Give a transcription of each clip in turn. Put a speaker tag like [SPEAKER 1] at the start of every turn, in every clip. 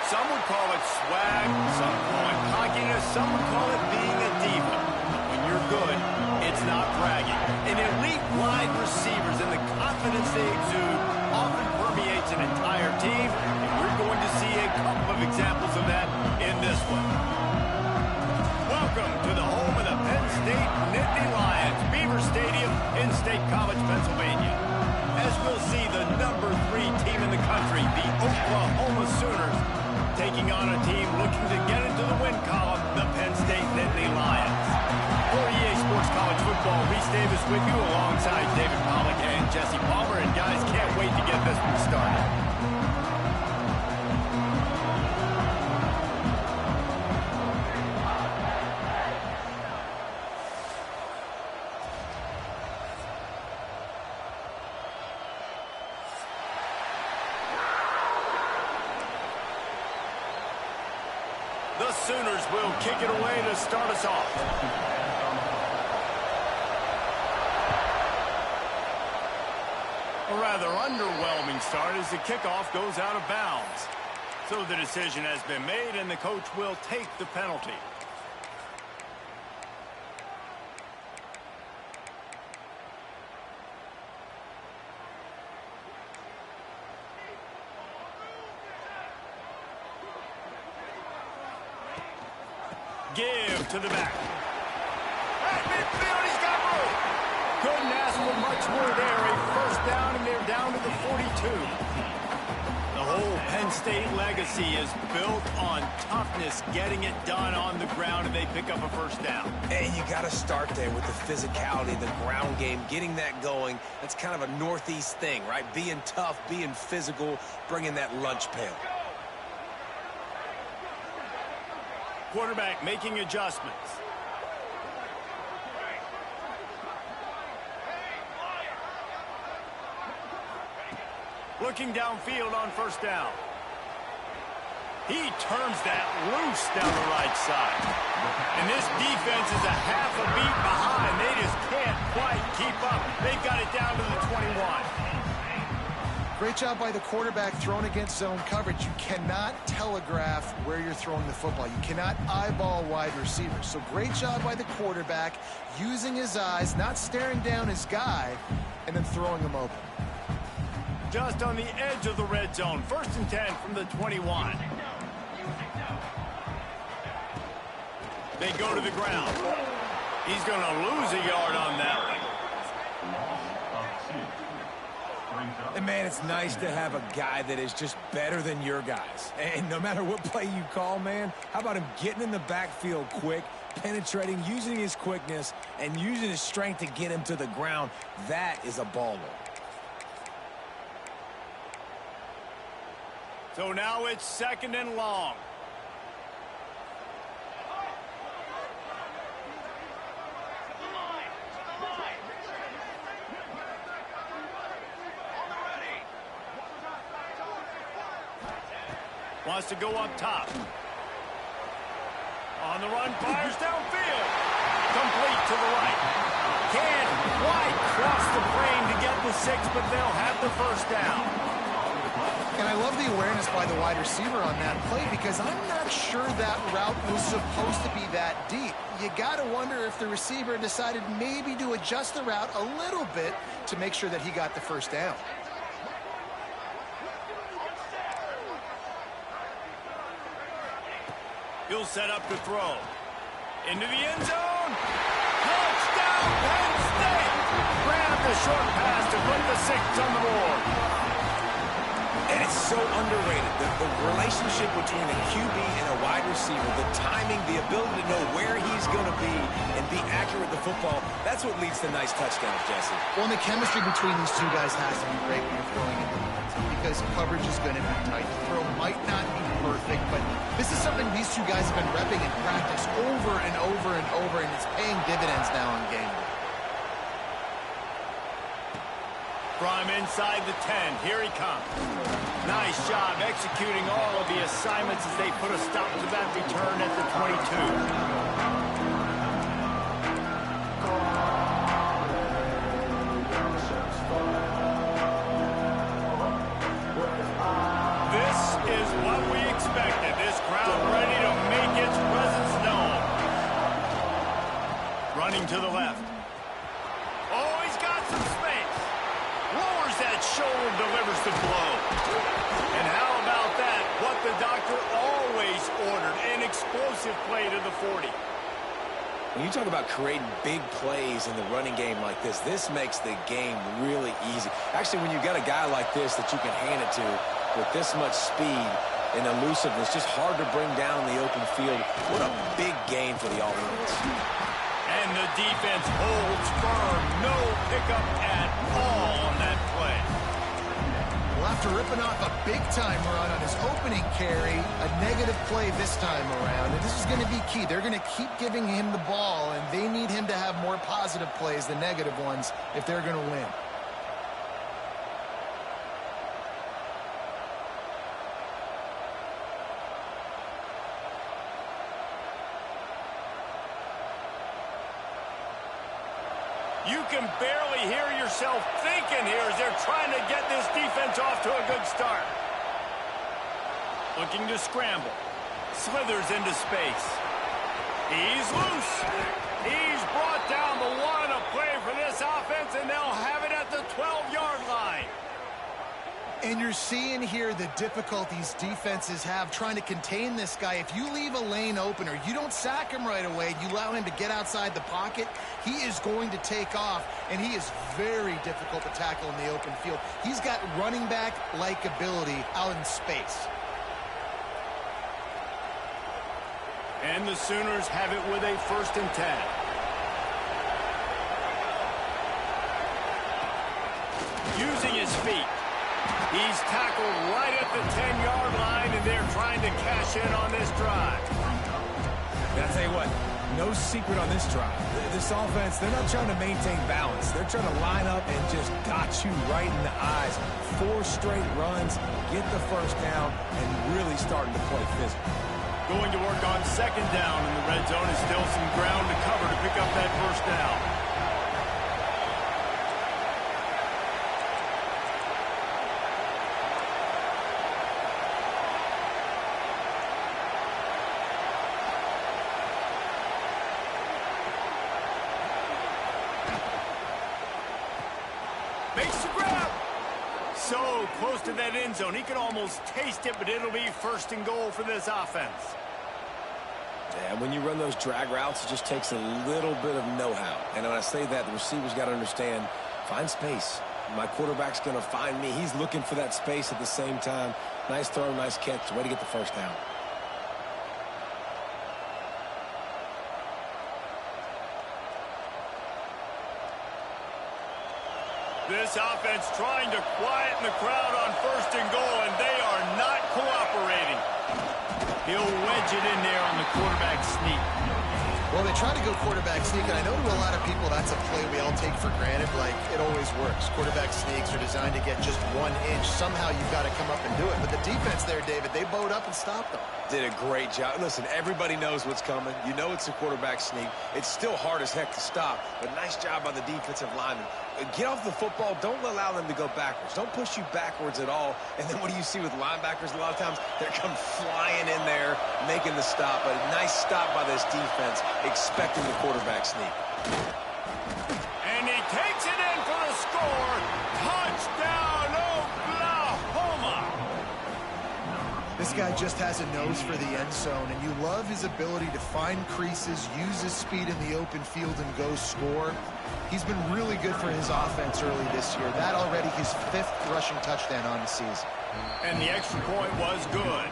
[SPEAKER 1] Some would call it swag, some call it cockiness, some would call it being a diva. When you're good, it's not bragging. An elite wide receivers and the confidence they exude often permeates an entire team, and we're going to see a couple of examples of that in this one. Welcome to the home of the Penn State Nittany Lions, Beaver Stadium in State College, Pennsylvania. As we'll see the #3 team in the country, the Oklahoma Sooners, taking on a team looking to get into the win column, the Penn State Nittany Lions. For EA Sports College Football, Reese Davis with you alongside David Pollack and Jesse Palmer. And guys, can't wait to get this one started. The Sooners will kick it away to start us off. A rather underwhelming start as the kickoff goes out of bounds. So the decision has been made and the coach will take the penalty. Give to the back. At midfield, he's got room. Couldn't ask for much more there. A first down, and they're down to the 42. The whole Penn State legacy is built on toughness, getting it done on the ground, and they pick up a first down.
[SPEAKER 2] And you got to start there with the physicality, the ground game, getting that going. That's kind of a Northeast thing, right? Being tough, being physical, bringing that lunch pail.
[SPEAKER 1] Quarterback making adjustments. Looking downfield on first down. He turns that loose down the right side. And this defense is a half a beat behind. They just can't quite keep up. They've got it down to the 21.
[SPEAKER 3] Great job by the quarterback thrown against zone coverage. You cannot telegraph where you're throwing the football. You cannot eyeball wide receivers. So great job by the quarterback using his eyes, not staring down his guy, and then throwing him open.
[SPEAKER 1] Just on the edge of the red zone. 1st and 10 from the 21. They go to the ground. He's going to lose a yard on that one.
[SPEAKER 2] And, man, it's nice to have a guy that is just better than your guys. And no matter what play you call, man, how about him getting in the backfield quick, penetrating, using his quickness, and using his strength to get him to the ground? That is a baller.
[SPEAKER 1] So now it's 2nd and long. Wants to go up top. On the run, fires downfield. Complete to the right. Can't quite cross the frame to get the 6, but they'll have the first down.
[SPEAKER 3] And I love the awareness by the wide receiver on that play because I'm not sure that route was supposed to be that deep. You got to wonder if the receiver decided maybe to adjust the route a little bit to make sure that he got the first down.
[SPEAKER 1] He'll set up to throw. Into the end zone. Touchdown, Penn State. Grab the short pass to put the 6 on the board.
[SPEAKER 2] And it's so underrated. The relationship between a QB and a wide receiver, the timing, the ability to know where he's going to be and be accurate with the football, that's what leads to nice touchdowns, Jesse.
[SPEAKER 3] Well, and the chemistry between these two guys has to be great when you're throwing into the end zone because coverage is going to be tight. The throw might not be perfect, but this is something these two guys have been repping in practice over and over and over, and it's paying dividends now in game day.
[SPEAKER 1] From inside the 10, here he comes. Nice job executing all of the assignments as they put a stop to that return at the 22. This is what we expected. Running to the left. Oh, he's got some space. Lowers that shoulder, delivers the blow. And how about that? What the doctor always ordered, an explosive play to the 40.
[SPEAKER 2] When you talk about creating big plays in the running game like this makes the game really easy. Actually, when you've got a guy like this that you can hand it to with this much speed and elusiveness, just hard to bring down in the open field. What a big gain for the offense.
[SPEAKER 1] And the defense holds firm. No pickup at all on that play.
[SPEAKER 3] Well, after ripping off a big-time run on his opening carry, a negative play this time around. And this is going to be key. They're going to keep giving him the ball, and they need him to have more positive plays than negative ones if they're going to win.
[SPEAKER 1] You can barely hear yourself thinking here as they're trying to get this defense off to a good start. Looking to scramble. Slithers into space. He's loose. He's brought down the one. A play for this offense, and they'll have it at the 12-yard line.
[SPEAKER 3] And you're seeing here the difficulties defenses have trying to contain this guy. If you leave a lane open or you don't sack him right away, you allow him to get outside the pocket, he is going to take off, and he is very difficult to tackle in the open field. He's got running back-like ability out in space.
[SPEAKER 1] And the Sooners have it with a 1st and 10. Using his feet. He's tackled right at the 10-yard line, and they're trying to cash in on this drive.
[SPEAKER 2] And I'll tell you what, no secret on this drive. This offense, they're not trying to maintain balance. They're trying to line up and just got you right in the eyes. 4 straight runs, get the first down, and really starting to play physical.
[SPEAKER 1] Going to work on 2nd down in the red zone is still some ground to cover to pick up that 1st down. Makes the grab. So close to that end zone. He can almost taste it, but it'll be 1st and goal for this offense.
[SPEAKER 2] Yeah, when you run those drag routes, it just takes a little bit of know-how. And when I say that, the receiver's got to understand, find space. My quarterback's going to find me. He's looking for that space at the same time. Nice throw, nice catch. Way to get the 1st down.
[SPEAKER 1] This offense trying to quieten the crowd on 1st and goal, and they are not cooperating. He'll wedge it in there on the quarterback sneak.
[SPEAKER 3] Well, they try to go quarterback sneak, and I know to a lot of people that's a play we all take for granted, like it always works. Quarterback sneaks are designed to get just 1 inch. Somehow you've got to come up and do it. But the defense there, David, they bowed up and stopped them.
[SPEAKER 2] Did a great job. Listen, everybody knows what's coming. You know it's a quarterback sneak. It's still hard as heck to stop, but nice job by the defensive lineman. Get off the football. Don't allow them to go backwards. Don't push you backwards at all. And then what do you see with linebackers a lot of times? They come flying in there, making the stop. A nice stop by this defense, expecting the quarterback sneak.
[SPEAKER 1] And he takes it in for the score. Touchdown, Oklahoma.
[SPEAKER 3] This guy just has a nose for the end zone, and you love his ability to find creases, use his speed in the open field, and go score. He's been really good for his offense early this year. That already his 5th rushing touchdown on the season.
[SPEAKER 1] And the extra point was good.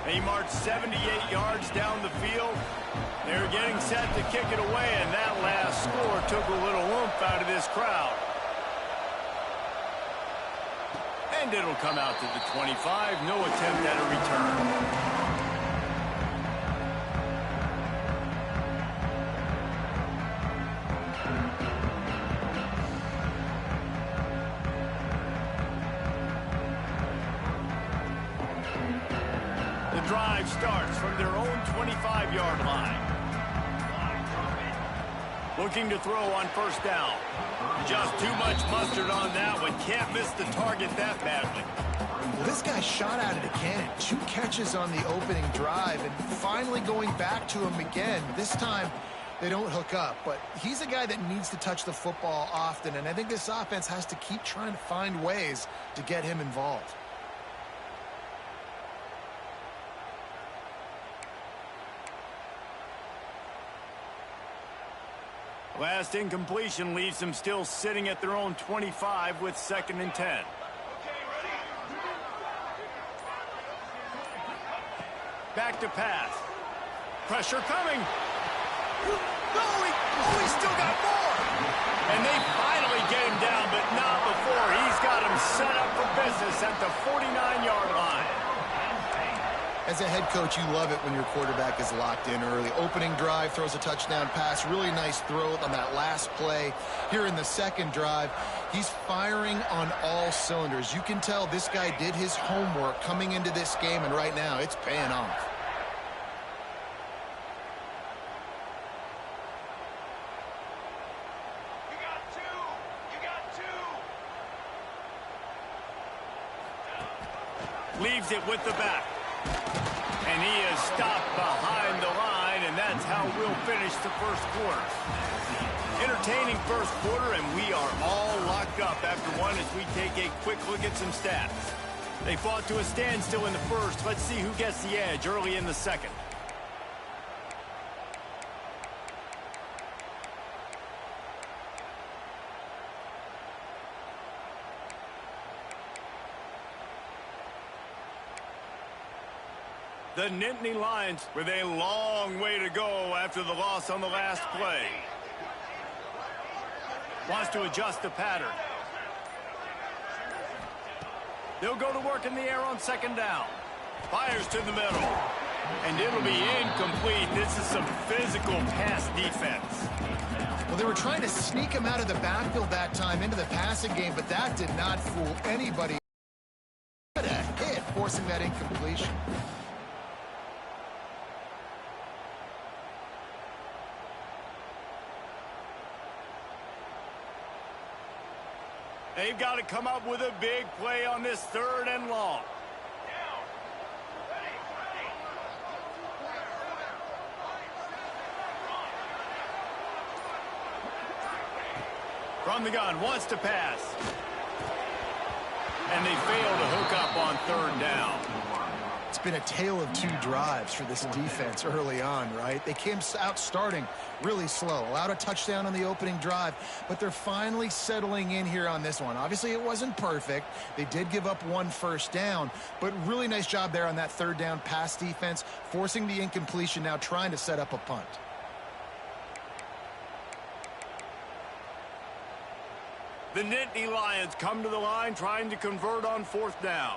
[SPEAKER 1] He marched 78 yards down the field. They were getting set to kick it away, and that last score took a little oomph out of this crowd. And it'll come out to the 25. No attempt at a return. The drive starts from their own 25-yard line. Looking to throw on 1st down. Just too much mustard on that one. Can't miss the target that badly.
[SPEAKER 3] Well, this guy shot out of the cannon. 2 catches on the opening drive, and finally going back to him again. This time, They don't hook up, but he's a guy that needs to touch the football often, and I think this offense has to keep trying to find ways to get him involved.
[SPEAKER 1] Last incompletion leaves them still sitting at their own 25 with 2nd and 10. Back to pass. Pressure coming.
[SPEAKER 2] He still got more.
[SPEAKER 1] And they finally get him down, but not before. He's got him set up for business at the 49-yard line.
[SPEAKER 3] As a head coach, you love it when your quarterback is locked in early. Opening drive, throws a touchdown pass. Really nice throw on that last play. Here in the second drive, he's firing on all cylinders. You can tell this guy did his homework coming into this game, and right now it's paying off.
[SPEAKER 1] Leaves it with the back. And he is stopped behind the line, and that's how we'll finish the first quarter. Entertaining first quarter, and we are all locked up after one as we take a quick look at some stats. They fought to a standstill in the first. Let's see who gets the edge early in the second. The Nittany Lions with a long way to go after the loss on the last play. Wants to adjust the pattern. They'll go to work in the air on 2nd down. Fires to the middle. And it'll be incomplete. This is some physical pass defense.
[SPEAKER 3] Well, they were trying to sneak him out of the backfield that time into the passing game, but that did not fool anybody. What a hit, forcing that incompletion.
[SPEAKER 1] They've got to come up with a big play on this 3rd and long. From the gun, wants to pass. And they fail to hook up on 3rd down.
[SPEAKER 3] It's been a tale of 2 drives for this defense early on, right? They came out starting really slow, allowed a touchdown on the opening drive, but they're finally settling in here on this one. Obviously, it wasn't perfect. They did give up 1 first down, but really nice job there on that 3rd down pass defense, forcing the incompletion, now trying to set up a punt.
[SPEAKER 1] The Nittany Lions come to the line trying to convert on 4th down.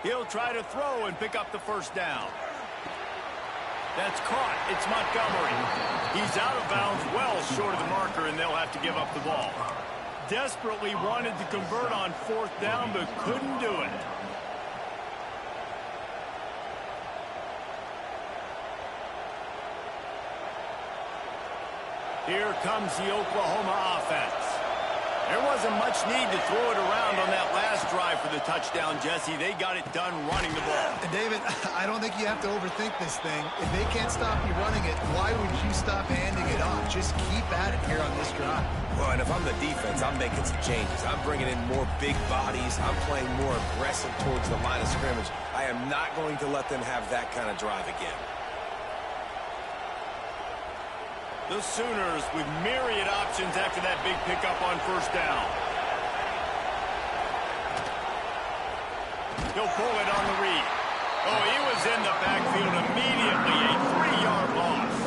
[SPEAKER 1] He'll try to throw and pick up the 1st down. That's caught. It's Montgomery. He's out of bounds well short of the marker, and they'll have to give up the ball. Desperately wanted to convert on 4th down, but couldn't do it. Here comes the Oklahoma offense. There wasn't much need to throw it around on that last drive for the touchdown, Jesse. They got it done running the ball.
[SPEAKER 3] And David, I don't think you have to overthink this thing. If they can't stop you running it, why would you stop handing it off? Just keep at it here on this drive.
[SPEAKER 2] Well, and if I'm the defense, I'm making some changes. I'm bringing in more big bodies. I'm playing more aggressive towards the line of scrimmage. I am not going to let them have that kind of drive again.
[SPEAKER 1] The Sooners with myriad options after that big pickup on 1st down. He'll pull it on the read. Oh, he was in the backfield immediately. A 3-yard loss.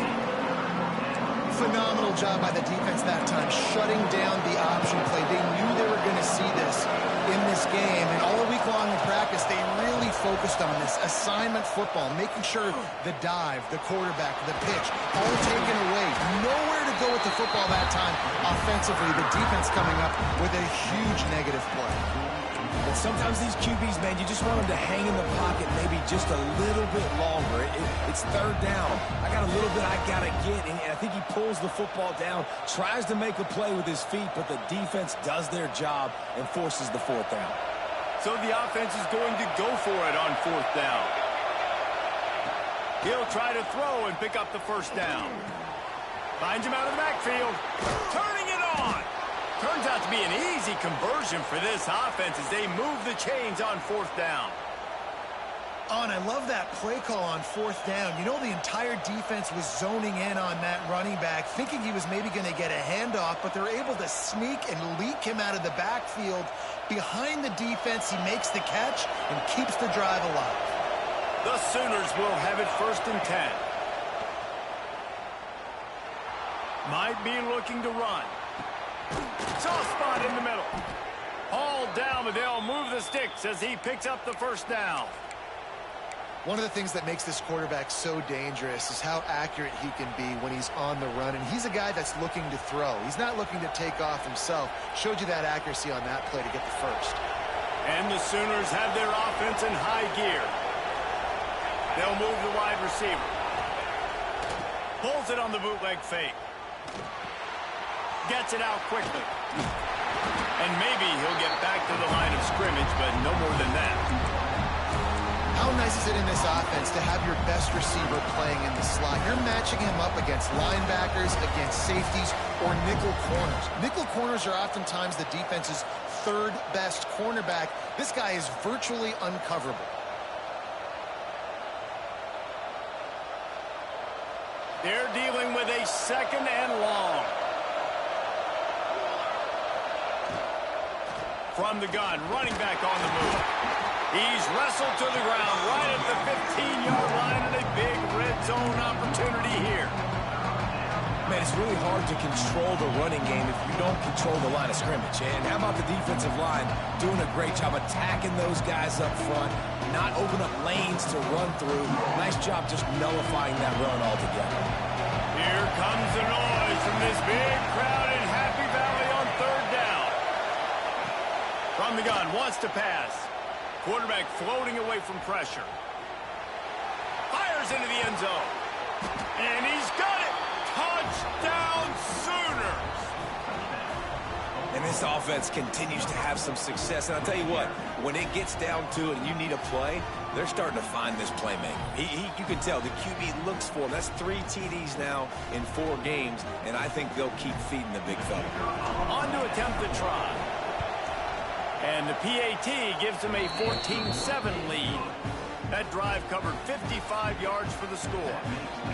[SPEAKER 3] Phenomenal job by the defense that time, shutting down the option play. They knew they were going to see this in this game, and all week long in practice, they really focused on this assignment football, making sure the dive, the quarterback, the pitch, all taken away. Nowhere to go with the football that time offensively. The defense coming up with a huge negative play.
[SPEAKER 2] But sometimes these QBs, man, you just want them to hang in the pocket maybe just a little bit longer. It's third down. I got a little bit I got to get, and I think he pulls the football down, tries to make a play with his feet, but the defense does their job and forces the fourth down.
[SPEAKER 1] So the offense is going to go for it on fourth down. He'll try to throw and pick up the first down. Finds him out of the backfield. Turning it on. Turns out to be an easy conversion for this offense as they move the chains on fourth down.
[SPEAKER 3] Oh, and I love that play call on fourth down. You know, the entire defense was zoning in on that running back, thinking he was maybe going to get a handoff, but they're able to sneak and leak him out of the backfield. Behind the defense, he makes the catch and keeps the drive alive.
[SPEAKER 1] The Sooners will have it 1st and 10. Might be looking to run. Soft spot in the middle. Hauled down, but they'll move the sticks as he picks up the first down.
[SPEAKER 3] One of the things that makes this quarterback so dangerous is how accurate he can be when he's on the run. And he's a guy that's looking to throw. He's not looking to take off himself. Showed you that accuracy on that play to get the first.
[SPEAKER 1] And the Sooners have their offense in high gear. They'll move the wide receiver. Pulls it on the bootleg fake. Gets it out quickly. And maybe he'll get back to the line of scrimmage, but no more than that.
[SPEAKER 3] How nice is it in this offense to have your best receiver playing in the slot? You're matching him up against linebackers, against safeties, or nickel corners. Nickel corners are oftentimes the defense's third best cornerback. This guy is virtually uncoverable.
[SPEAKER 1] They're dealing with a 2nd and long. From the gun, running back on the move. He's wrestled to the ground right at the 15-yard line, and a big red zone opportunity here.
[SPEAKER 2] Man, it's really hard to control the running game if you don't control the line of scrimmage. And how about the defensive line doing a great job attacking those guys up front, not open up lanes to run through. Nice job just nullifying that run altogether.
[SPEAKER 1] Here comes the noise from this big crowd in Happy Valley on 3rd down. From the gun, wants to pass. Quarterback floating away from pressure. Fires into the end zone. And he's got it. Touchdown Sooners.
[SPEAKER 2] And this offense continues to have some success. And I'll tell you what, when it gets down to it and you need a play, they're starting to find this playmaker. You can tell the QB looks for him. That's 3 TDs now in 4 games, and I think they'll keep feeding the big fella.
[SPEAKER 1] On to attempt the try. And the PAT gives them a 14-7 lead. That drive covered 55 yards for the score.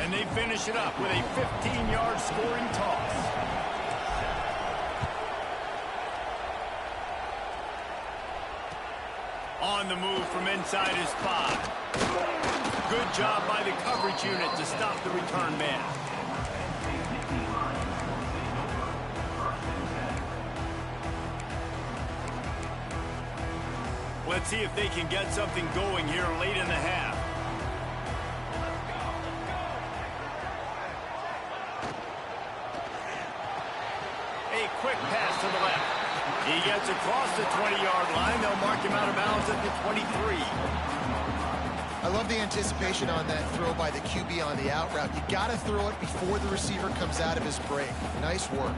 [SPEAKER 1] And they finish it up with a 15-yard scoring toss. On the move from inside his 5. Good job by the coverage unit to stop the return man. Let's see if they can get something going here late in the half. A quick pass to the left. He gets across the 20-yard line. They'll mark him out of bounds at the 23.
[SPEAKER 3] I love the anticipation on that throw by the QB on the out route. You got to throw it before the receiver comes out of his break. Nice work.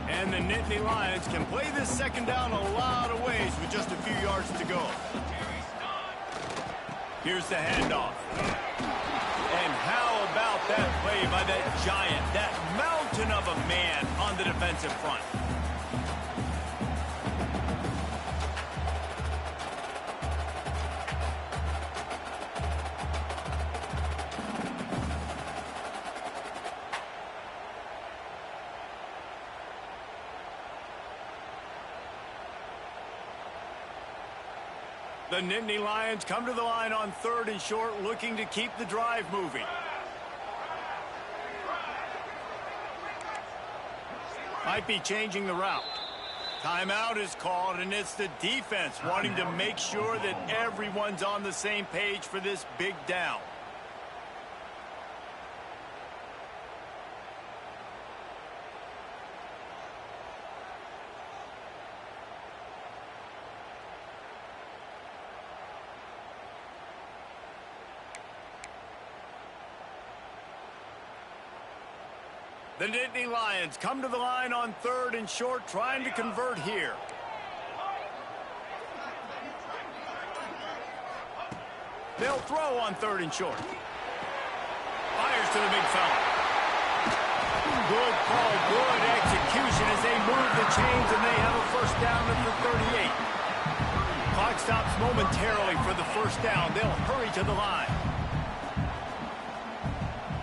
[SPEAKER 1] And the Nittany Lions can play this 2nd down a lot of ways with just a few yards to go. Here's the handoff. And how about that play by that giant, that mountain of a man on the defensive front? The Nittany Lions come to the line on 3rd and short, looking to keep the drive moving. Might be changing the route. Timeout is called, and it's the defense wanting to make sure that everyone's on the same page for this big down. The Nittany Lions come to the line on 3rd and short, trying to convert here. They'll throw on 3rd and short. Fires to the big fella. Good call, good execution as they move the chains, and they have a first down at the 38. Clock stops momentarily for the first down. They'll hurry to the line.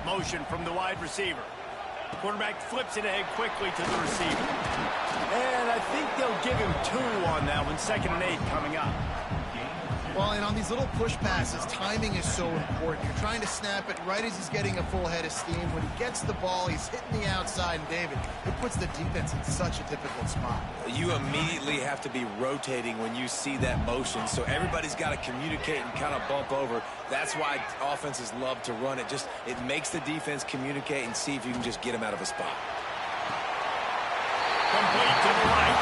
[SPEAKER 1] Motion from the wide receiver. Quarterback flips it ahead quickly to the receiver. And I think they'll give him 2 on that one. 2nd and 8 coming up.
[SPEAKER 3] Well, and on these little push passes, timing is so important. You're trying to snap it right as he's getting a full head of steam. When he gets the ball, he's hitting the outside. And, David, it puts the defense in such a difficult spot.
[SPEAKER 2] You immediately have to be rotating when you see that motion, so everybody's got to communicate and kind of bump over. That's why offenses love to run it. It makes the defense communicate and see if you can just get him out of a spot.
[SPEAKER 1] Complete to the right.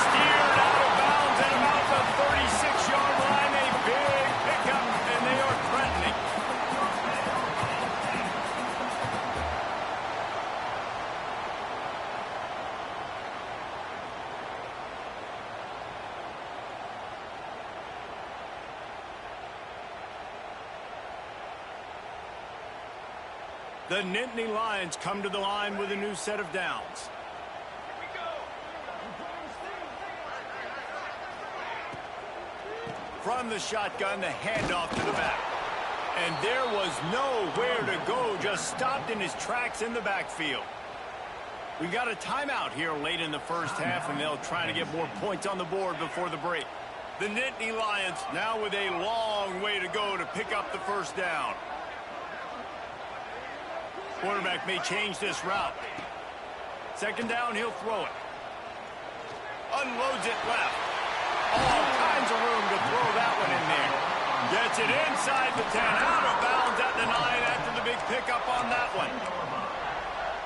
[SPEAKER 1] Steered out of bounds at about the 36-yard line. A big pickup, and they are threatening. The Nittany Lions come to the line with a new set of downs. From the shotgun, the handoff to the back. And there was nowhere to go, just stopped in his tracks in the backfield. We've got a timeout here late in the first half, and they'll try to get more points on the board before the break. The Nittany Lions now with a long way to go to pick up the first down. Quarterback may change this route. 2nd down, he'll throw it. Unloads it left. All kinds of room to throw that one in there. Gets it inside the 10, out of bounds at the 9 after the big pickup on that one.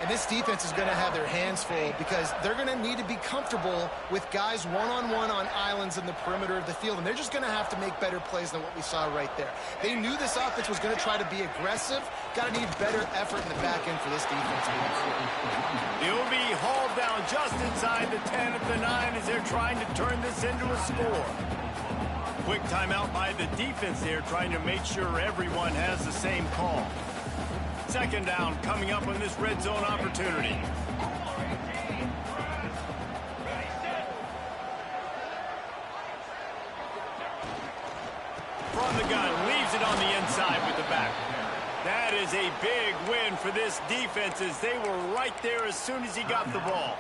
[SPEAKER 3] And this defense is going to have their hands full because they're going to need to be comfortable with guys one-on-one on islands in the perimeter of the field. And they're just going to have to make better plays than what we saw right there. They knew this offense was going to try to be aggressive. Got to need better effort in the back end for this defense.
[SPEAKER 1] He'll be hauled down just inside the 10 at the 9 as they're trying to turn this into a score. Quick timeout by the defense there, trying to make sure everyone has the same call. 2nd down coming up on this red zone opportunity. From the gun, leaves it on the inside with the back. That is a big win for this defense as they were right there as soon as he got the ball.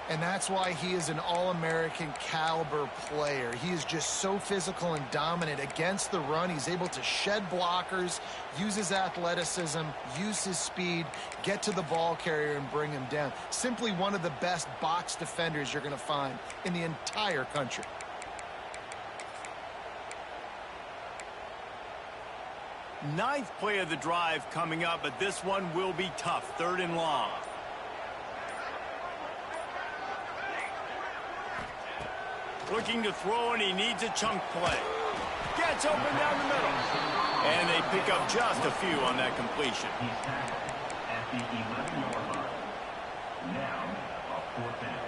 [SPEAKER 3] And that's why he is an All-American caliber player. He is just so physical and dominant against the run. He's able to shed blockers, use his athleticism, use his speed, get to the ball carrier and bring him down. Simply one of the best box defenders you're going to find in the entire country.
[SPEAKER 1] Ninth play of the drive coming up, but this one will be tough. 3rd and long. Looking to throw, and he needs a chunk play. Gets open down the middle. And they pick up just a few on that completion.
[SPEAKER 4] At the 11-yard line. Now, a 4th down.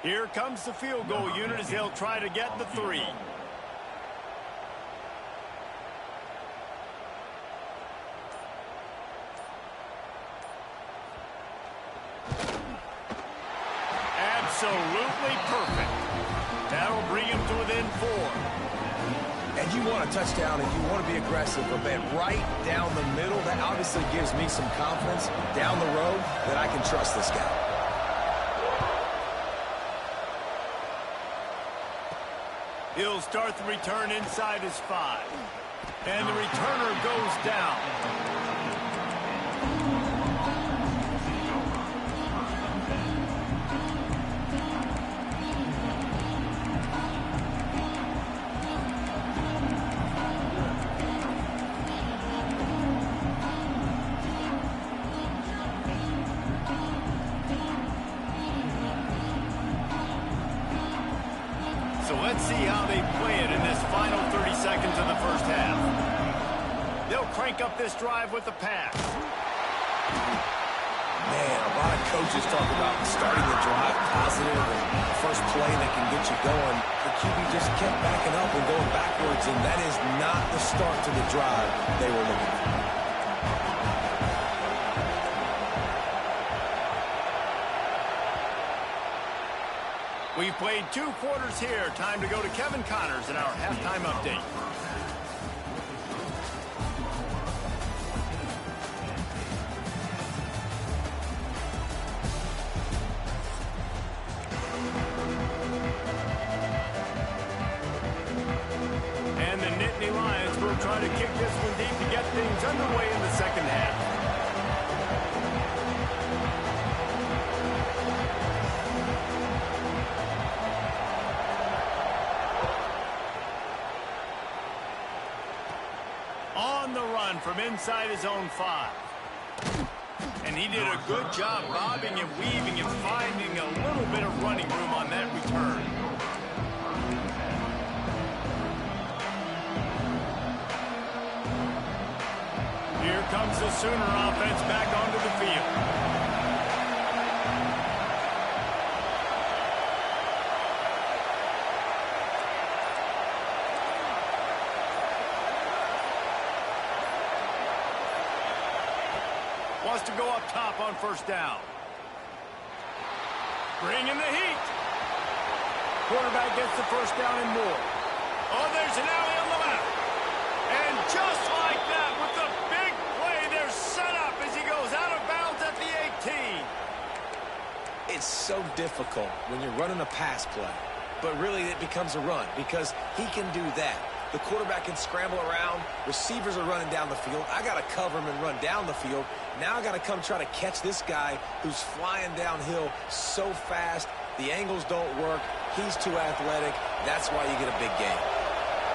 [SPEAKER 1] Here comes the field goal unit as they'll try to get the 3. Absolutely perfect. That'll bring him to within 4.
[SPEAKER 2] And you want a touchdown and you want to be aggressive, but man, right down the middle, that obviously gives me some confidence down the road that I can trust this guy.
[SPEAKER 1] He'll start the return inside his 5. And the returner goes down. back into the first half. They'll crank up this drive with the pass.
[SPEAKER 2] Man, a lot of coaches talk about starting the drive positive and the first play that can get you going. The QB just kept backing up and going backwards, and that is not the start to the drive they were looking for.
[SPEAKER 1] We've played 2 quarters here. Time to go to Kevin Connors in our halftime update. And the Nittany Lions will try to kick this one deep to get things underway in the second half. On the run from inside his own 5. And he did a good job bobbing and weaving and finding a little bit of running room on that return. Here comes the Sooner offense back onto the field. Wants to go up top on first down. Bring in the heat. Quarterback gets the first down and more. Oh, there's an alley on the left. And just like that, with the big play, they're set up as he goes out of bounds at the 18.
[SPEAKER 2] It's so difficult when you're running a pass play, but really it becomes a run because he can do that. The quarterback can scramble around. Receivers are running down the field. I got to cover him and run down the field. Now I got to come try to catch this guy who's flying downhill so fast. The angles don't work. He's too athletic. That's why you get a big gain.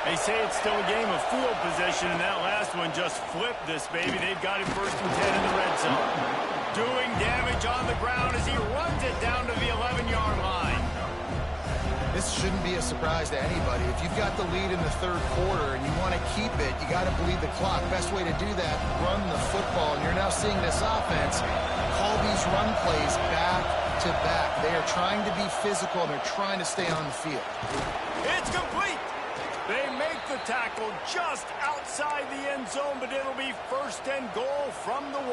[SPEAKER 1] They say it's still a game of field position, and that last one just flipped this baby. They've got him 1st and 10 in the red zone. Doing damage on the ground as he runs it down to the 11-yard line.
[SPEAKER 3] This shouldn't be a surprise to anybody. If you've got the lead in the 3rd quarter and you want to keep it, you got to bleed the clock. Best way to do that, run the football. And you're now seeing this offense call these run plays back to back. They are trying to be physical, and they're trying to stay on the field.
[SPEAKER 1] It's complete. They make the tackle just outside the end zone, but it'll be 1st and goal from the 1.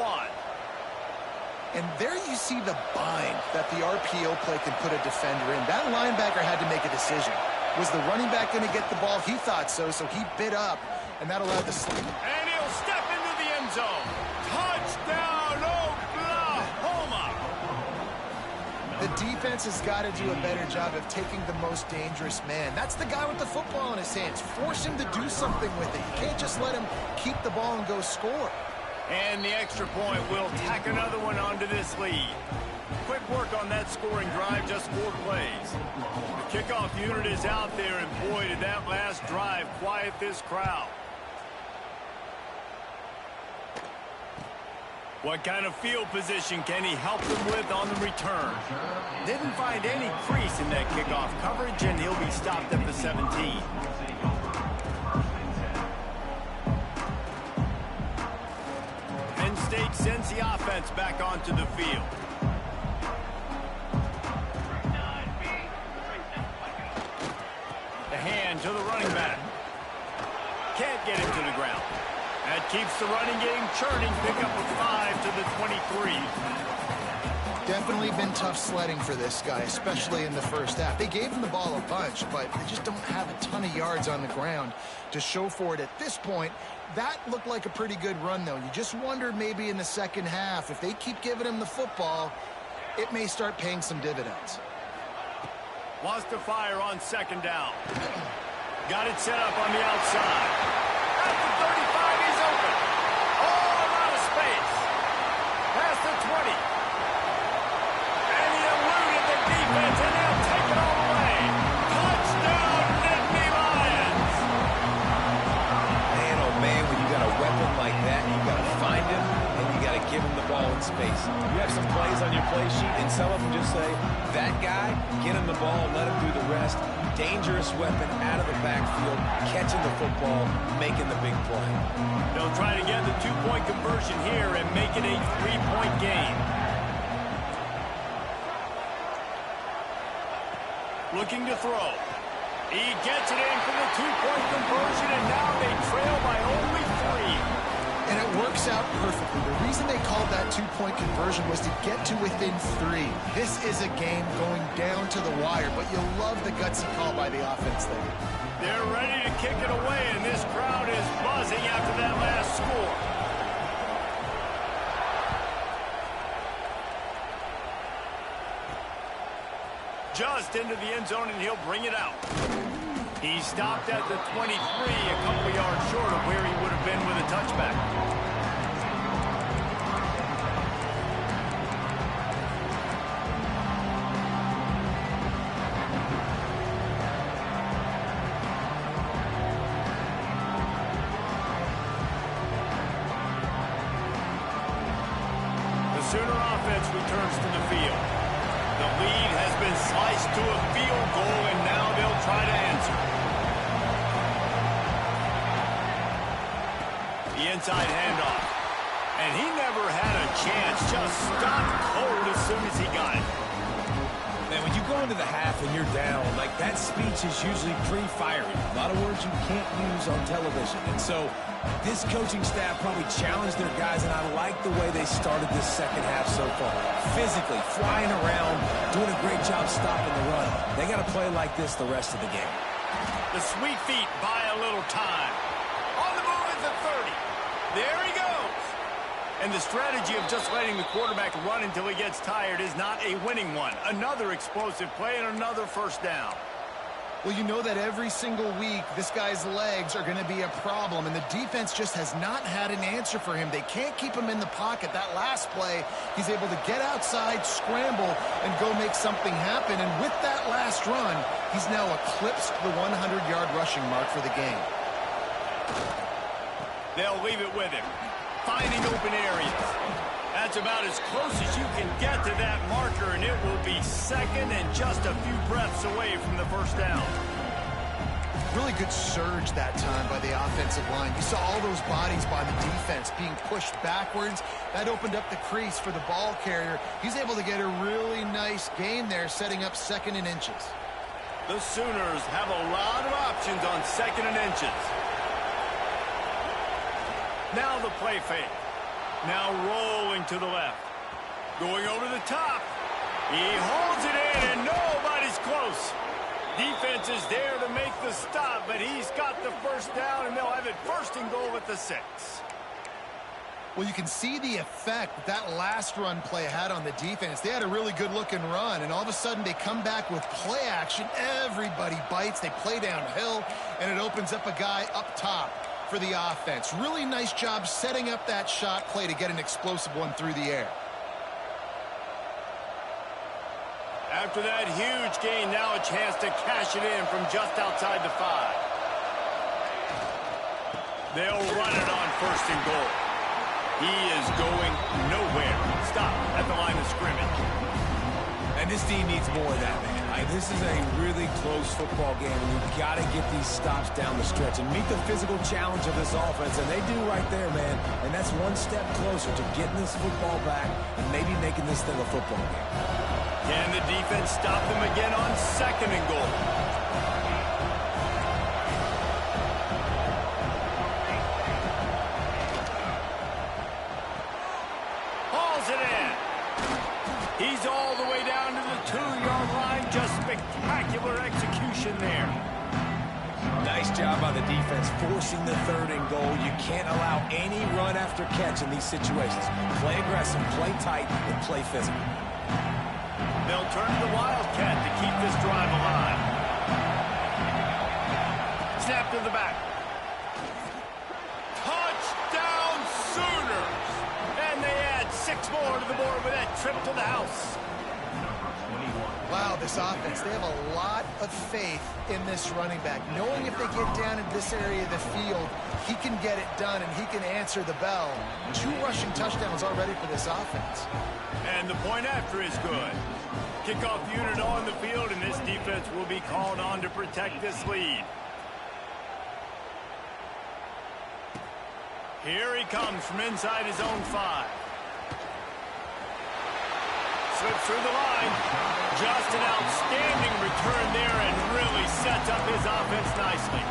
[SPEAKER 3] And there you see the bind that the RPO play can put a defender in. That linebacker had to make a decision. Was the running back going to get the ball? He thought so, so he bit up, and that allowed the slip.
[SPEAKER 1] And he'll step into the end zone. Touchdown, Oklahoma!
[SPEAKER 3] The defense has got to do a better job of taking the most dangerous man. That's the guy with the football in his hands. Force him to do something with it. You can't just let him keep the ball and go score.
[SPEAKER 1] And the extra point will tack another one onto this lead. Quick work on that scoring drive, just 4 plays. The kickoff unit is out there, and boy, did that last drive quiet this crowd. What kind of field position can he help them with on the return? Didn't find any crease in that kickoff coverage, and he'll be stopped at the 17. Penn State sends the offense back onto the field. The hand to the running back. Can't get him to the ground. That keeps the running game churning. Pick up a 5 to the 23.
[SPEAKER 3] Definitely been tough sledding for this guy, especially in the first half. They gave him the ball a bunch, but they just don't have a ton of yards on the ground to show for it at this point. That looked like a pretty good run, though. You just wondered maybe in the second half, if they keep giving him the football, it may start paying some dividends.
[SPEAKER 1] Wants to fire on 2nd down. Got it set up on the outside. At the 35, he's open. All out of space. Past the 20. And he eluded the defense, and they'll take it all away. Touchdown, Nittany Lions.
[SPEAKER 2] Man, oh man, when you got a weapon like that, you got to find him, and you got to give him the ball in space. You have some plays on your play sheet, and some of them just say, that guy, get him the ball, let him do the rest. Dangerous weapon out of the backfield, catching the football, making the big play.
[SPEAKER 1] They'll try to get the two-point conversion here and make it a three-point game. Looking to throw. He gets it in for the two-point conversion, and now they trail by only 3.
[SPEAKER 3] And it works out perfectly. The reason they called that two-point conversion was to get to within 3. This is a game going down to the wire, but you'll love the gutsy call by the offense there.
[SPEAKER 1] They're ready to kick it away, and this crowd is buzzing after that last score. Just into the end zone, and he'll bring it out. He stopped at the 23, a couple yards short of where he would have been with a touchback. The Sooner offense returns to the field. The lead has been sliced to a field goal, and now they'll try to answer. The inside handoff. And he never had a chance. Just stopped cold as soon as he got it.
[SPEAKER 2] Man, when you go into the half and you're down, like, that speech is usually pretty fiery. A lot of words you can't use on television. And so this coaching staff probably challenged their guys, and I like the way they started this second half so far. Physically, flying around, doing a great job stopping the run. They got to play like this the rest of the game.
[SPEAKER 1] The sweet feet buy a little time. On the move at the 30. There he goes. And the strategy of just letting the quarterback run until he gets tired is not a winning one. Another explosive play and another first down.
[SPEAKER 3] Well, you know that every single week, this guy's legs are going to be a problem, and the defense just has not had an answer for him. They can't keep him in the pocket. That last play, he's able to get outside, scramble, and go make something happen. And with that last run, he's now eclipsed the 100-yard rushing mark for the game.
[SPEAKER 1] They'll leave it with him, finding open areas. That's about as close as you can get to that marker, and it will be second and just a few breaths away from the first down.
[SPEAKER 3] Really good surge that time by the offensive line. You saw all those bodies by the defense being pushed backwards. That opened up the crease for the ball carrier. He's able to get a really nice gain there, setting up second and inches.
[SPEAKER 1] The Sooners have a lot of options on second and inches. Now the play fake. Now rolling to the left. Going over the top. He holds it in, and nobody's close. Defense is there to make the stop, but he's got the first down, and they'll have it first and goal at the 6.
[SPEAKER 3] Well, you can see the effect that last run play had on the defense. They had a really good-looking run, and all of a sudden they come back with play action. Everybody bites. They play downhill, and it opens up a guy up top for the offense. Really nice job setting up that shot play to get an explosive one through the air.
[SPEAKER 1] After that huge gain, now a chance to cash it in from just outside the 5. They'll run it on first and goal. He is going nowhere. Stop at the line of scrimmage.
[SPEAKER 2] And this team needs more of that, man. This is a really close football game, and you've got to get these stops down the stretch and meet the physical challenge of this offense, and they do right there, man. And that's one step closer to getting this football back and maybe making this thing a football game.
[SPEAKER 1] Can the defense stop them again on second and goal? Hauls it in. He's all the way down to the 2-yard line. Just spectacular execution there.
[SPEAKER 2] Nice job by the defense forcing the third and goal. You can't allow any run after catch in these situations. Play aggressive, play tight, and play physical.
[SPEAKER 1] They'll turn to the Wildcat to keep this drive alive. Snap to the back. Touchdown Sooners! And they add 6 more to the board with that trip to the house.
[SPEAKER 4] Number 21.
[SPEAKER 3] Wow, this offense, they have a lot of faith in this running back. Knowing if they get down in this area of the field, he can get it done and he can answer the bell. 2 rushing touchdowns already for this offense.
[SPEAKER 1] And the point after is good. Kickoff unit on the field, and this defense will be called on to protect this lead. Here he comes from inside his own 5. Slips through the line. Just an outstanding return there and really sets up his offense nicely.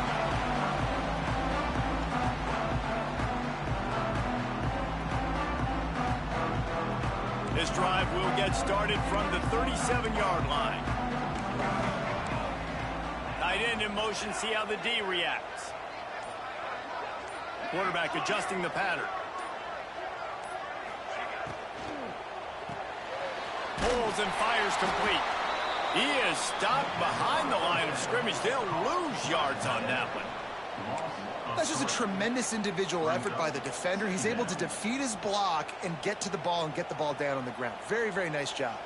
[SPEAKER 1] This drive will get started from the 37-yard line. Tight end in motion, see how the D reacts. Quarterback adjusting the pattern. Pulls and fires complete. He is stopped behind the line of scrimmage. They'll lose yards on that one.
[SPEAKER 3] That's just a tremendous individual effort by the defender. He's able to defeat his block and get to the ball and get the ball down on the ground. Very, very nice job.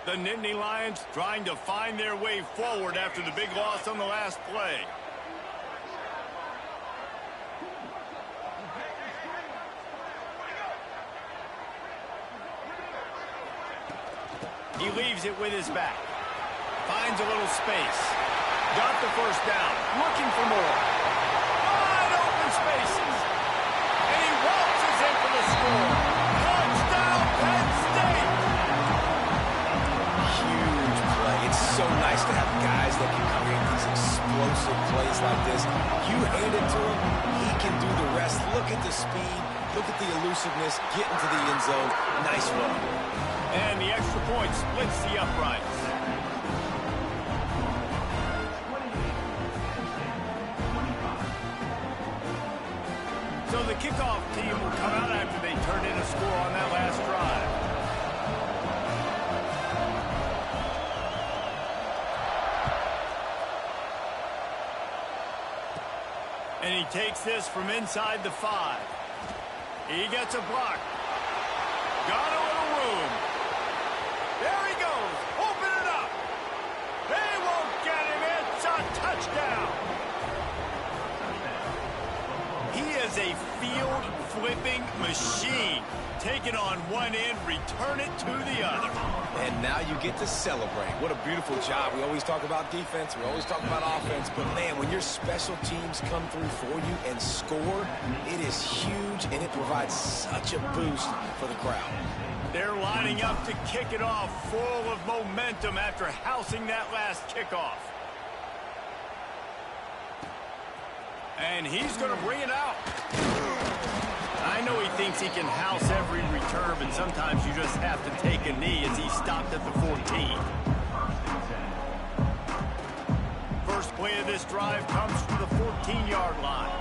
[SPEAKER 1] The Nittany Lions trying to find their way forward after the big loss on the last play. He leaves it with his back. Finds a little space. Got the first down. Looking for more. Wide open spaces. And he waltzes in for the score. Touchdown, Penn State!
[SPEAKER 2] Huge play. It's so nice to have guys that can create these explosive plays like this. You hand it to him, he can do the rest. Look at the speed. Look at the elusiveness. Get into the end zone. Nice one.
[SPEAKER 1] And the extra point splits the uprights. So the kickoff team will come out after they turn in a score on that last drive. And he takes this from inside the 5. He gets a block. Got a little room. There he goes. Open it up. They won't get him. It's a touchdown. He is a field-flipping machine. Take it on one end, return it to the other.
[SPEAKER 2] And now you get to celebrate. What a beautiful job. We always talk about defense. We always talk about offense. But, man, when your special teams come through for you and score, it is huge, and it provides such a boost for the crowd.
[SPEAKER 1] They're lining up to kick it off, full of momentum after housing that last kickoff. And he's going to bring it out. I know he thinks he can house every return, but sometimes you just have to take a knee as he stopped at the 14. First play of this drive comes from the 14-yard line.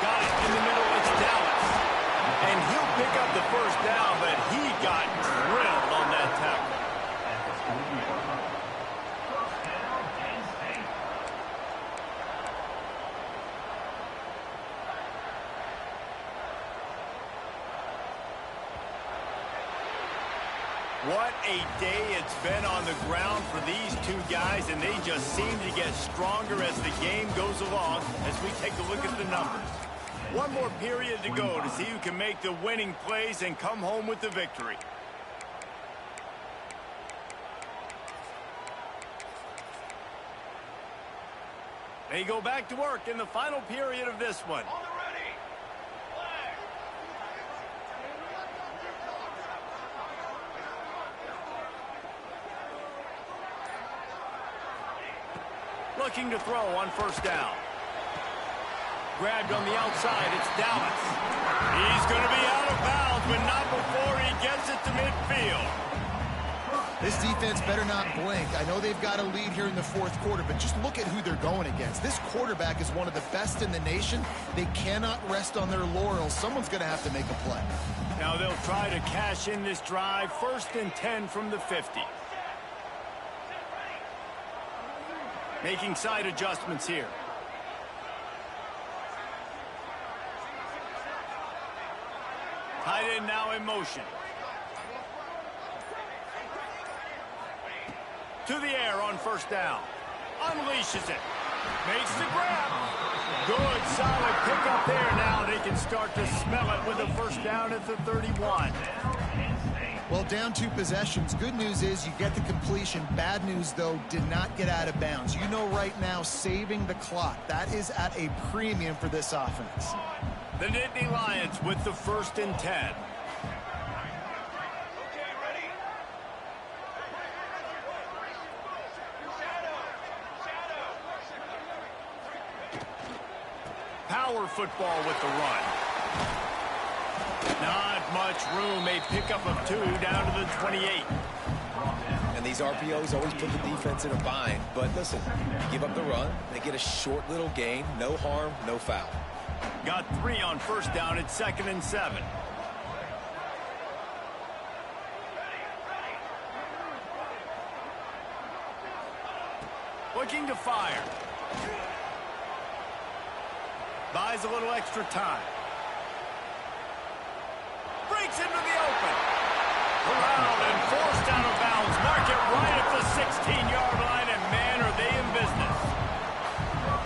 [SPEAKER 1] Got it in the middle, it's Dallas. And he'll pick up the first down, but he got drilled on that tackle. What a day it's been on the ground for these two guys, and they just seem to get stronger as the game goes along as we take a look at the numbers. One more period to go to see who can make the winning plays and come home with the victory. They go back to work in the final period of this one. Looking to throw on first down. Grabbed on the outside, it's Dallas. He's going to be out of bounds, but not before he gets it to midfield.
[SPEAKER 3] This defense better not blink. I know they've got a lead here in the fourth quarter, but just look at who they're going against. This quarterback is one of the best in the nation. They cannot rest on their laurels. Someone's going to have to make a play.
[SPEAKER 1] Now they'll try to cash in this drive. 1st and 10 from the 50. Making side adjustments here. Tight end now in motion. To the air on first down. Unleashes it. Makes the grab. Good, solid pickup there. Now they can start to smell it with a first down at the 31.
[SPEAKER 3] Well, down 2 possessions. Good news is you get the completion. Bad news, though, did not get out of bounds. You know right now, saving the clock. That is at a premium for this offense.
[SPEAKER 1] The Nittany Lions with the 1st and 10. Power football with the run. Not much room. A pickup of 2 down to the 28.
[SPEAKER 2] And these RPOs always put the defense in a bind. But listen, give up the run. They get a short little gain. No harm, no foul.
[SPEAKER 1] Got 3 on first down at 2nd and 7. Looking to fire. Buys a little extra time. Breaks into the open. Around and forced out of bounds. Mark it right at the 16-yard line, and man, are they in business.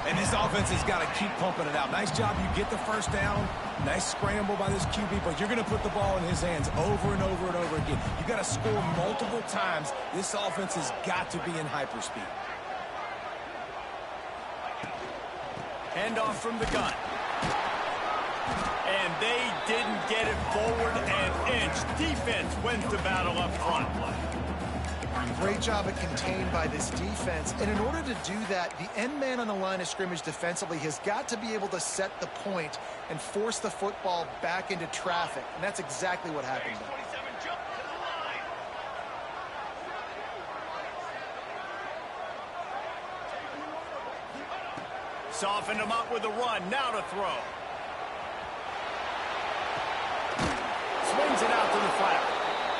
[SPEAKER 2] And this offense has got to keep pumping it out. Nice job. You get the first down. Nice scramble by this QB, but you're going to put the ball in his hands over and over and over again. You got to score multiple times. This offense has got to be in hyperspeed.
[SPEAKER 1] Handoff from the gun. And they didn't get it forward an inch. Defense wins the battle up front.
[SPEAKER 3] Great job at contained by this defense. And in order to do that, the end man on the line of scrimmage defensively has got to be able to set the point and force the football back into traffic. And that's exactly what happened there.
[SPEAKER 1] Softened him up with a run. Now to throw. Swings it out to the flat.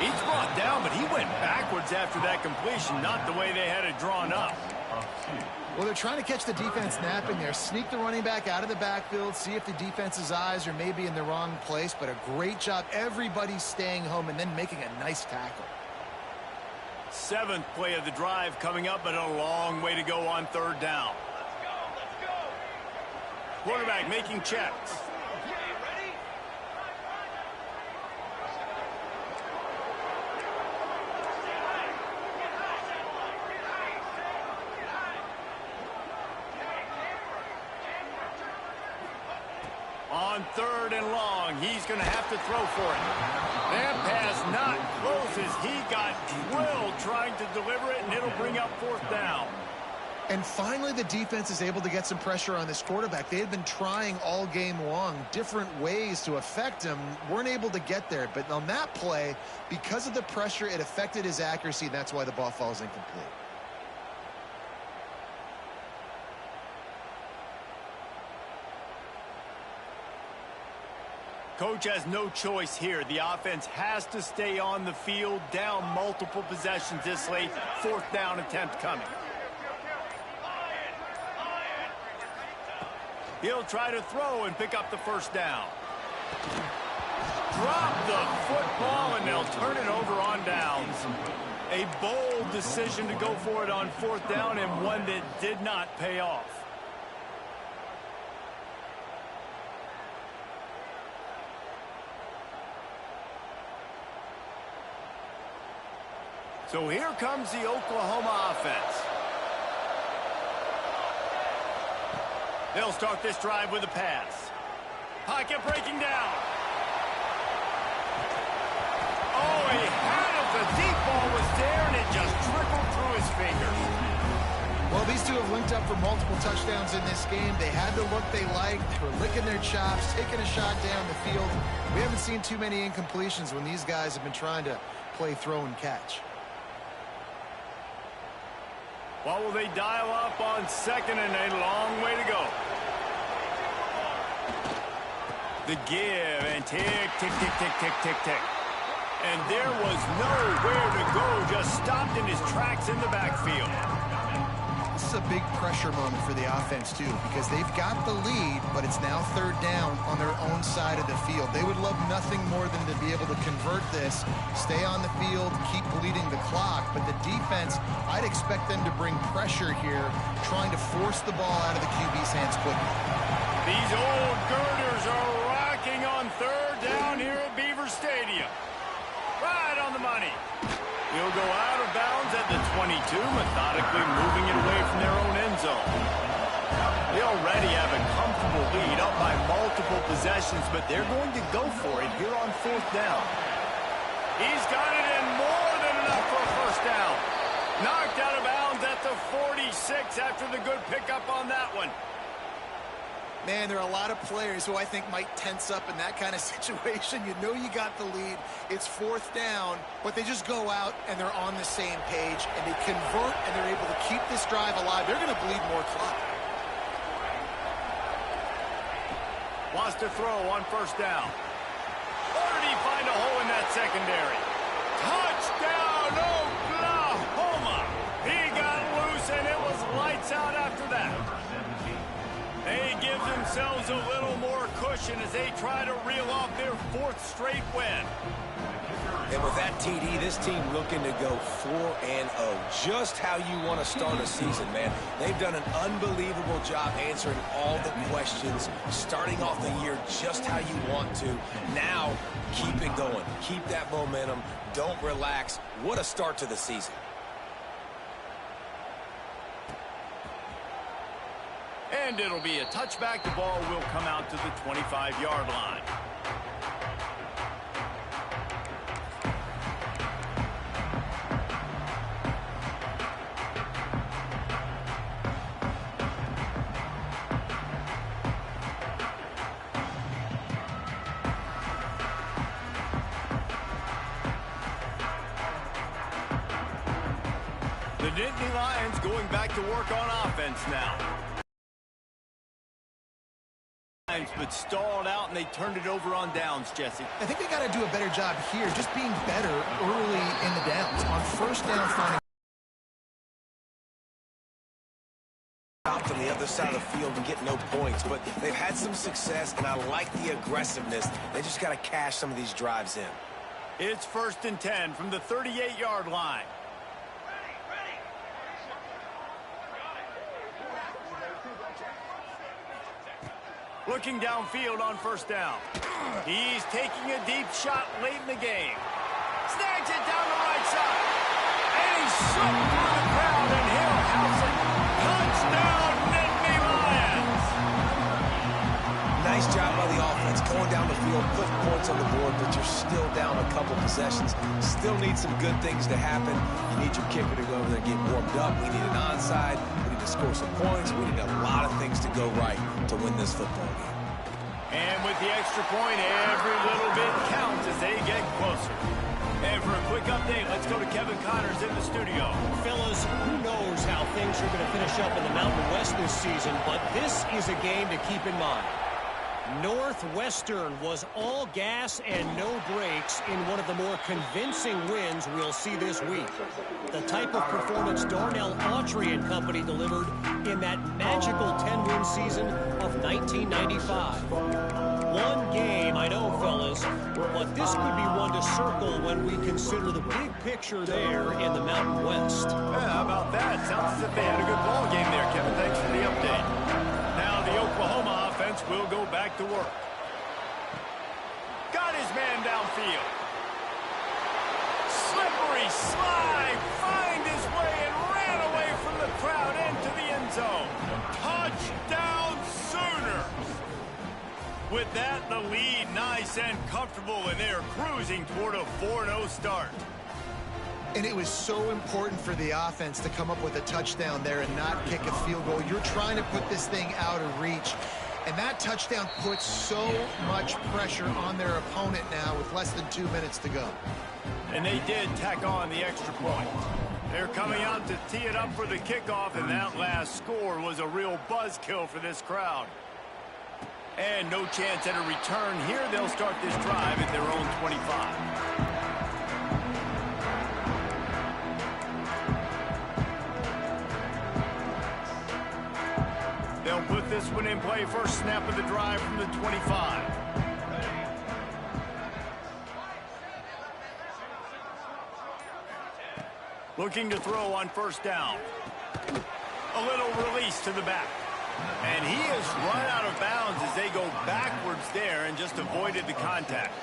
[SPEAKER 1] He's brought down, but he went backwards after that completion. Not the way they had it drawn up.
[SPEAKER 3] Well, they're trying to catch the defense napping there. Sneak the running back out of the backfield. See if the defense's eyes are maybe in the wrong place. But a great job. Everybody's staying home and then making a nice tackle.
[SPEAKER 1] 7th play of the drive coming up, but a long way to go on 3rd down. Quarterback making checks. On 3rd and long, he's going to have to throw for it. That pass not close as he got drilled trying to deliver it, and it'll bring up 4th down.
[SPEAKER 3] And finally, the defense is able to get some pressure on this quarterback. They had been trying all game long different ways to affect him. Weren't able to get there. But on that play, because of the pressure, it affected his accuracy. And that's why the ball falls incomplete.
[SPEAKER 1] Coach has no choice here. The offense has to stay on the field, down multiple possessions this late. 4th down attempt coming. He'll try to throw and pick up the 1st down. Drop the football, and they'll turn it over on downs. A bold decision to go for it on 4th down, and one that did not pay off. So here comes the Oklahoma offense. They'll start this drive with a pass. Pocket breaking down. Oh, he had it. The deep ball was there, and it just trickled through his fingers.
[SPEAKER 3] Well, these two have linked up for multiple touchdowns in this game. They had the look they liked. They were licking their chops, taking a shot down the field. We haven't seen too many incompletions when these guys have been trying to play throw and catch.
[SPEAKER 1] What will they dial up on 2nd and a long way to go? The give and tick, tick, tick, tick, tick, tick, tick. And there was nowhere to go, just stopped in his tracks in the backfield.
[SPEAKER 3] is a big pressure moment for the offense, too, because they've got the lead, but it's now third down on their own side of the field. They would love nothing more than to be able to convert this, stay on the field, keep bleeding the clock. But the defense, I'd expect them to bring pressure here, trying to force the ball out of the QB's hands quickly.
[SPEAKER 1] These old girders are rocking on third down here at Beaver Stadium. Right on the money. He'll go out of bounds at the 22, methodically moving it away from their own end zone. They already have a comfortable lead, up by multiple possessions, but they're going to go for it here on fourth down. He's got it in more than enough for a first down. Knocked out of bounds at the 46 after the good pickup on that one.
[SPEAKER 3] Man, there are a lot of players who I think might tense up in that kind of situation. You know you got the lead. It's fourth down, but they just go out and they're on the same page, and they convert, and they're able to keep this drive alive. They're going to bleed more clock.
[SPEAKER 1] Wants to throw on first down. Or did he find a hole in that secondary? Touchdown, Oklahoma! He got loose, and it was lights out after that. They give themselves a little more cushion as they try to reel off their fourth straight win.
[SPEAKER 2] And with that TD, this team looking to go 4-0. Just how you want to start a season, man. They've done an unbelievable job answering all the questions, starting off the year just how you want to. Now, keep it going. Keep that momentum. Don't relax. What a start to the season.
[SPEAKER 1] And it'll be a touchback. The ball will come out to the 25-yard line. The Nittany Lions going back to work on offense now. But stalled out, and they turned it over on downs, Jesse.
[SPEAKER 3] I think they got to do a better job here, just being better early in the downs. On first down, finding
[SPEAKER 2] out on the other side of the field and get no points, but they've had some success, and I like the aggressiveness. They just got to cash some of these drives in.
[SPEAKER 1] It's 1st and 10 from the 38-yard line. Looking downfield on first down. He's taking a deep shot late in the game. Snags it down the right side. And he's slipped through the crowd, and he'll house it. Touchdown, Nittany Lions!
[SPEAKER 2] Nice job by the offense going down the field, put points on the board, but you're still down a couple possessions. Still need some good things to happen. You need your kicker to go over there and get warmed up. We need an onside. We need to score some points. We need a lot of things to go right to win this football game.
[SPEAKER 1] And with the extra point, every little bit counts as they get closer. And for a quick update, let's go to Kevin Connors in the studio.
[SPEAKER 5] Fellas, who knows how things are going to finish up in the Mountain West this season, but this is a game to keep in mind. Northwestern was all gas and no brakes in one of the more convincing wins we'll see this week. The type of performance Darnell Autry and company delivered in that magical 10-win season of 1995. One game, I know, fellas, but this could be one to circle when we consider the big picture there in the Mountain West.
[SPEAKER 1] Yeah, how about that? Sounds as if they had a good ball game there, Kevin. Thanks for the update. Now the Oklahoma offense will go back to work. Got his man downfield. Slippery slide, find his way and ran away from the crowd into the end zone. Touchdown Sooners! With that, the lead nice and comfortable, and they're cruising toward a 4-0 start.
[SPEAKER 3] And it was so important for the offense to come up with a touchdown there and not kick a field goal. You're trying to put this thing out of reach. And that touchdown puts so much pressure on their opponent now with less than 2 minutes to go.
[SPEAKER 1] And they did tack on the extra point. They're coming out to tee it up for the kickoff, and that last score was a real buzzkill for this crowd. And no chance at a return here. They'll start this drive at their own 25. They'll put this one in play first snap of the drive from the 25. Looking to throw on first down. A little release to the back. And he is run out of bounds as they go backwards there and just avoided the contact.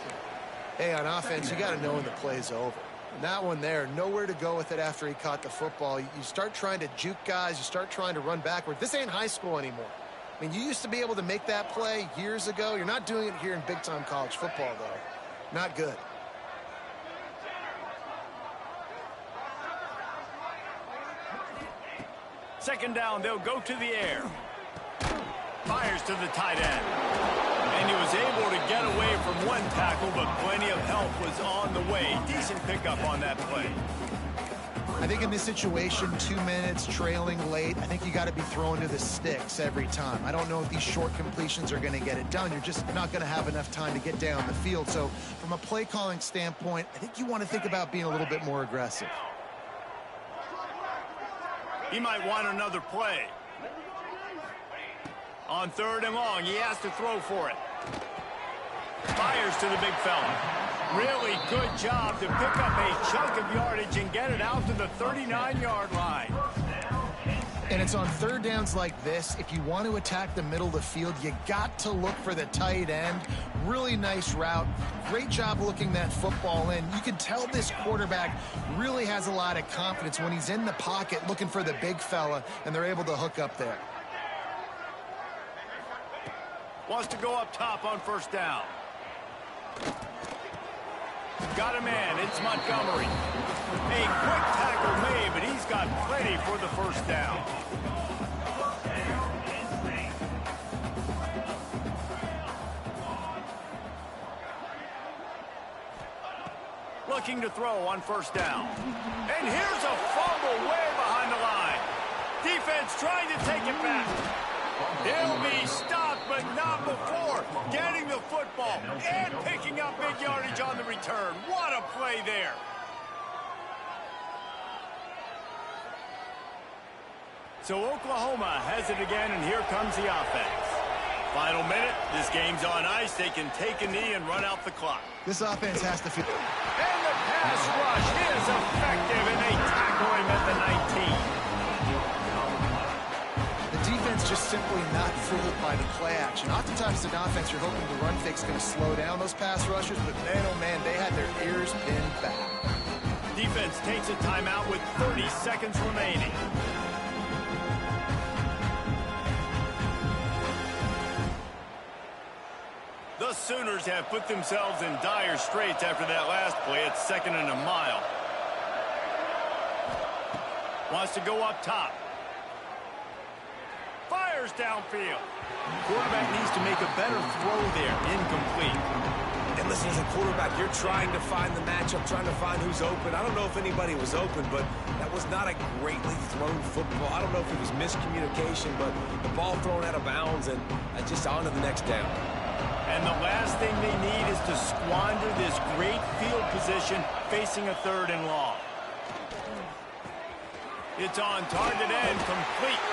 [SPEAKER 3] Hey, on offense, you got to know when the play's over. And that one there, nowhere to go with it after he caught the football. You start trying to juke guys. You start trying to run backward. This ain't high school anymore. I mean, you used to be able to make that play years ago. You're not doing it here in big-time college football, though. Not good.
[SPEAKER 1] Second down, they'll go to the air. Fires to the tight end. And he was able to get away from one tackle, but plenty of help was on the way. Decent pickup on that play.
[SPEAKER 3] I think in this situation, 2 minutes, trailing late, I think you got to be throwing to the sticks every time. I don't know if these short completions are going to get it done. You're just not going to have enough time to get down the field. So from a play calling standpoint, I think you want to think about being a little bit more aggressive.
[SPEAKER 1] He might want another play. On third and long, he has to throw for it. Fires to the big fella. Really good job to pick up a chunk of yardage and get it out to the 39-yard line.
[SPEAKER 3] And it's on third downs like this. If you want to attack the middle of the field, you got to look for the tight end. Really nice route. Great job looking that football in. You can tell this quarterback really has a lot of confidence when he's in the pocket looking for the big fella, and they're able to hook up there.
[SPEAKER 1] Wants to go up top on first down. Got a man. It's Montgomery. A quick tackle made, but he's got plenty for the first down. Looking to throw on first down. And here's a fumble way behind the line. Defense trying to take it back. He'll be stopped, but not before getting the football and picking up big yardage on the return. What a play there. So Oklahoma has it again, and here comes the offense. Final minute, this game's on ice. They can take a knee and run out the clock.
[SPEAKER 3] This offense has to feel...
[SPEAKER 1] And the pass rush is effective, and they tackle him at the 19.
[SPEAKER 3] Defense just simply not fooled by the play action. Oftentimes, an offense, you're hoping the run fake's going to slow down those pass rushers, but man, oh man, they had their ears pinned back.
[SPEAKER 1] Defense takes a timeout with 30 seconds remaining. The Sooners have put themselves in dire straits after that last play. It's 2nd and a mile. Wants to go up top. Fires downfield. Quarterback needs to make a better throw there. Incomplete.
[SPEAKER 2] And listen, as a quarterback, you're trying to find the matchup, trying to find who's open. I don't know if anybody was open, but that was not a greatly thrown football. I don't know if it was miscommunication, but the ball thrown out of bounds and just on to the next down.
[SPEAKER 1] And the last thing they need is to squander this great field position facing a 3rd and long. It's on target and complete.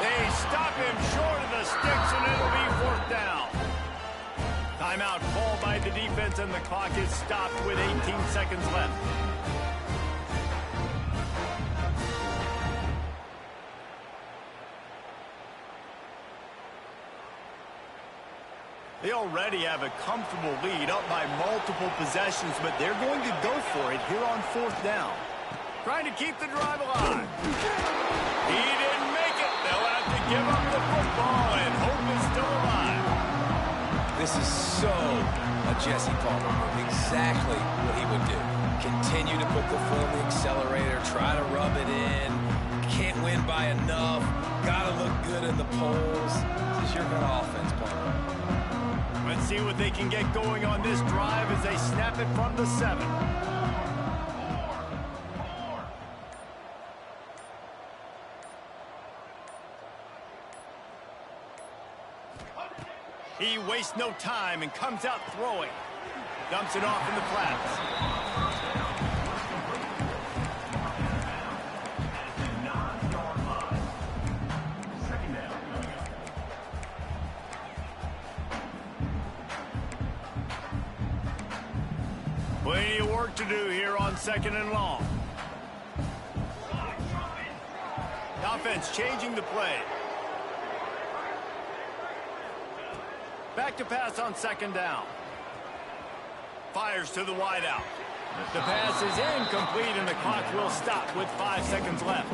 [SPEAKER 1] They stop him short of the sticks, and it'll be 4th down. Timeout called by the defense, and the clock is stopped with 18 seconds left. They already have a comfortable lead up by multiple possessions, but they're going to go for it here on 4th down. Trying to keep the drive alive. He didn't make it. They'll have to give up the football, and hope is still alive.
[SPEAKER 6] This is so a Jesse Palmer move. Exactly what he would do. Continue to put the foot on the accelerator, try to rub it in. Can't win by enough. Got to look good in the polls. This is your kind of offense, Palmer.
[SPEAKER 1] Let's see what they can get going on this drive as they snap it from the 7. He wastes no time and comes out throwing. Dumps it off in the flats. Plenty of work to do here on 2nd and long. The offense changing the play. Back to pass on 2nd down. Fires to the wideout. The pass is incomplete, and the clock will stop with 5 seconds left.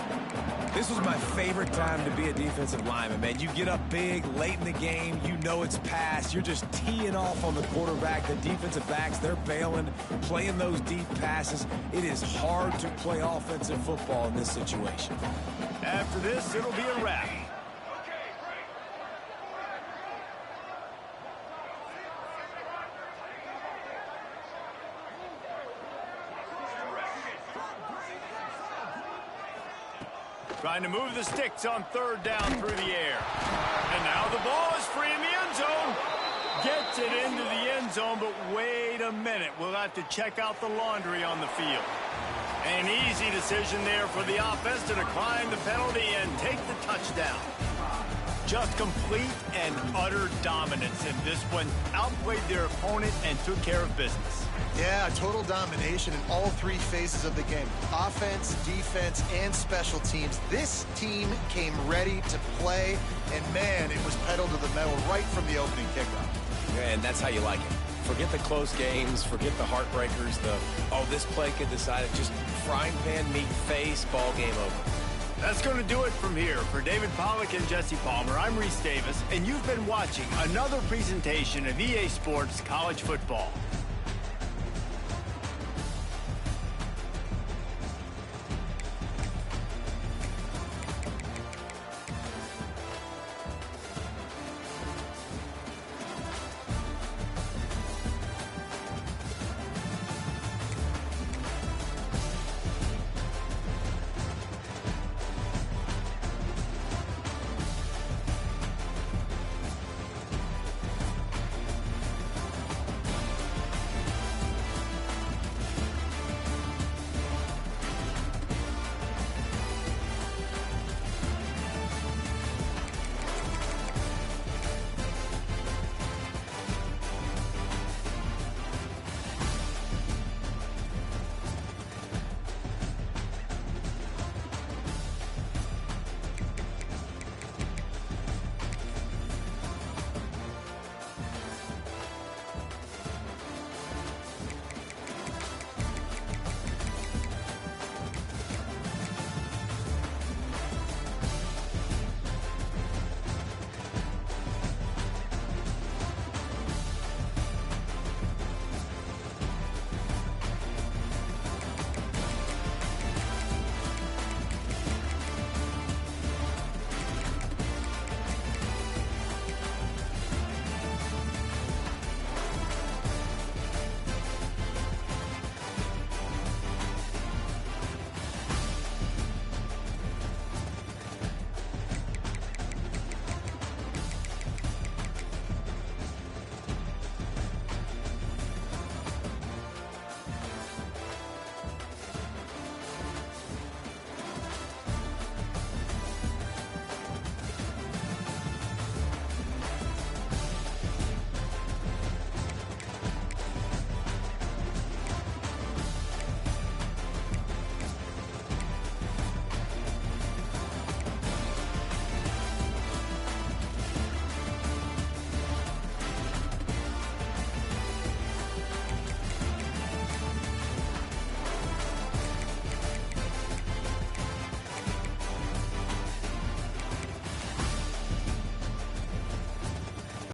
[SPEAKER 2] This was my favorite time to be a defensive lineman, man. You get up big, late in the game, you know it's past. You're just teeing off on the quarterback. The defensive backs, they're bailing, playing those deep passes. It is hard to play offensive football in this situation.
[SPEAKER 1] After this, it'll be a wrap. Trying to move the sticks on 3rd down through the air. And now the ball is free in the end zone. Gets it into the end zone, but wait a minute. We'll have to check out the laundry on the field. An easy decision there for the offense to decline the penalty and take the touchdown. Just complete and utter dominance in this one. Outplayed their opponent and took care of business.
[SPEAKER 3] Yeah, total domination in all 3 phases of the game. Offense, defense, and special teams. This team came ready to play, and man, it was pedal to the metal right from the opening kickoff.
[SPEAKER 6] Yeah, and that's how you like it. Forget the close games, forget the heartbreakers, this play could decide it. Just frying pan, meat face, ball game over.
[SPEAKER 1] That's going to do it from here. For David Pollack and Jesse Palmer, I'm Reese Davis, and you've been watching another presentation of EA Sports College Football.